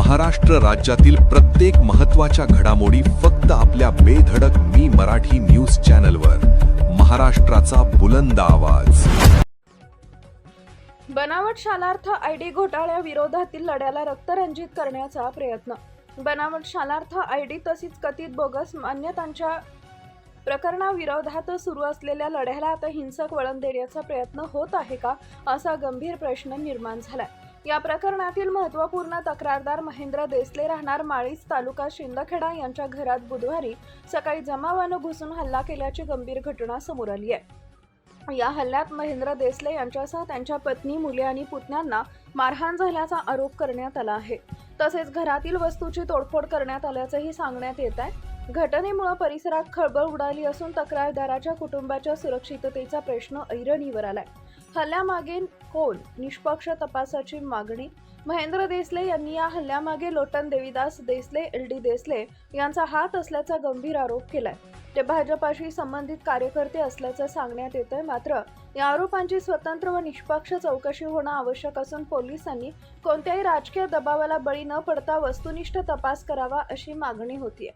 महाराष्ट्र राज्यातील प्रत्येक महत्त्वाच्या घडामोडी फक्त आपल्या बेधडक मी मराठी न्यूज चॅनलवर. महाराष्ट्राचा बुलंद आवाज. बनावट शालार्थ आयडी घोटाळ्याविरोधातील लढ्याला रक्तरंजित करण्याचा प्रयत्न. बनावट शालार्थ आयडी तसेच कथित बोगस मान्यतांच्या प्रकरणाविरोधात सुरू असलेल्या लढ्याला आता हिंसक वळण देण्याचा प्रयत्न होत आहे का, असा गंभीर प्रश्न निर्माण झालाय. या प्रकरणातील महत्त्वपूर्ण तक्रारदार महेंद्र देसले राहणार माळीज तालुका शिंदखेडा यांच्या घरात बुधवारी सकाळी जमावानं घुसून हल्ला केल्याची गंभीर घटना समोर आली आहे. या हल्ल्यात महेंद्र देसले यांच्यासह त्यांच्या पत्नी, मुले आणि पुतण्यांना मारहाण झाल्याचा आरोप करण्यात आला आहे. तसेच घरातील वस्तूची तोडफोड करण्यात आल्याचंही सांगण्यात येत आहे. घटनेमुळे परिसरात खळबळ उडाली असून तक्रारदाराच्या कुटुंबाच्या सुरक्षिततेचा प्रश्न ऐरणीवर आलाय. हल्ल्यामागे कोण, निष्पक्ष तपासाची मागणी. महेंद्र देसले यांनी या हल्ल्यामागे लोटन देवीदास देसले, LD देसले यांचा हात असल्याचा गंभीर आरोप केलाय. ते भाजपाशी संबंधित कार्यकर्ते असल्याचं सांगण्यात येतंय. मात्र या आरोपांची स्वतंत्र व निष्पक्ष चौकशी होणं आवश्यक असून पोलिसांनी कोणत्याही राजकीय दबावाला बळी न पडता वस्तुनिष्ठ तपास करावा, अशी मागणी होतीये.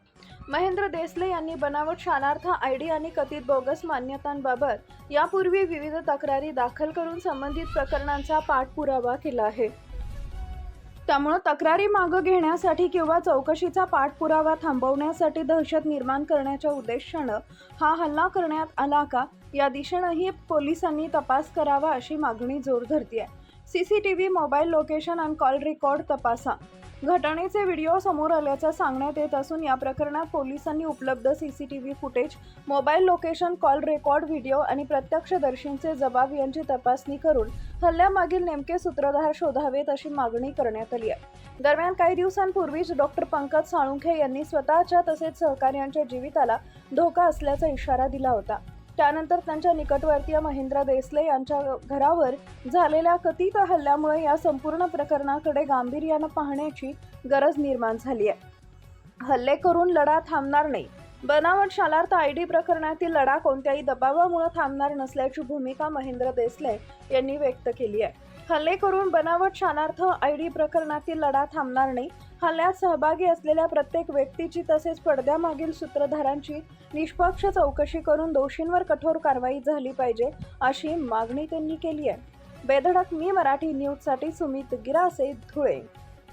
महेंद्र देसले यांनी बनावट शालार्थ आयडी आणि कथित बोगस मान्यतांबाबत यापूर्वी विविध तक्रारी दाखल करून संबंधित प्रकरणांचा पाठपुरावा केला आहे. त्यामुळे तक्रारी मागे घेण्यासाठी किंवा चौकशीचा पाठपुरावा थांबवण्यासाठी दहशत निर्माण करण्याच्या उद्देशानं हा हल्ला करण्यात आला का, या दिशेनंही पोलिसांनी तपास करावा, अशी मागणी जोर धरतीये. CCTV, मोबाईल लोकेशन आणि कॉल रेकॉर्ड तपासा. घटनेचे व्हिडिओ समोर आल्याचं सांगण्यात येत असून या प्रकरणात पोलिसांनी उपलब्ध CCTV footage, mobile location, call record, video आणि प्रत्यक्षदर्शींचे जबाब यांची तपासणी करून हल्ल्यामागील नेमके सूत्रधार शोधावेत, अशी मागणी करण्यात आली आहे. दरम्यान काही दिवसांपूर्वीच डॉक्टर पंकज साळुंखे यांनी स्वतःच्या तसेच सहकार्यांच्या जीविताला धोका असल्याचा इशारा दिला होता. त्यानंतर त्यांच्या निकटवर्तीय महेंद्र देसले यांच्या घरावर झालेल्या कथित हल्ल्यामुळे या संपूर्ण प्रकरणाकडे गांभीर्यानं पाहण्याची गरज निर्माण झाली आहे. हल्ले करून लढा थांबणार नाही. बनावट शालार्थ आयडी प्रकरणातील लढा कोणत्याही दबावामुळे थांबणार नसल्याची भूमिका महेंद्र देसले यांनी व्यक्त केली आहे. हल्ले करून बनावट शालार्थ आयडी प्रकरणातील लढा थांबणार नाही. हल्ल्यात सहभागी असलेल्या प्रत्येक व्यक्तीची तसेच पडद्यामागील सूत्रधारांची निष्पक्ष चौकशी करून दोषींवर कठोर कारवाई झाली पाहिजे, अशी मागणी त्यांनी केली आहे. बेधडक मी मराठी न्यूजसाठी सुमित गिरासे, धुळे.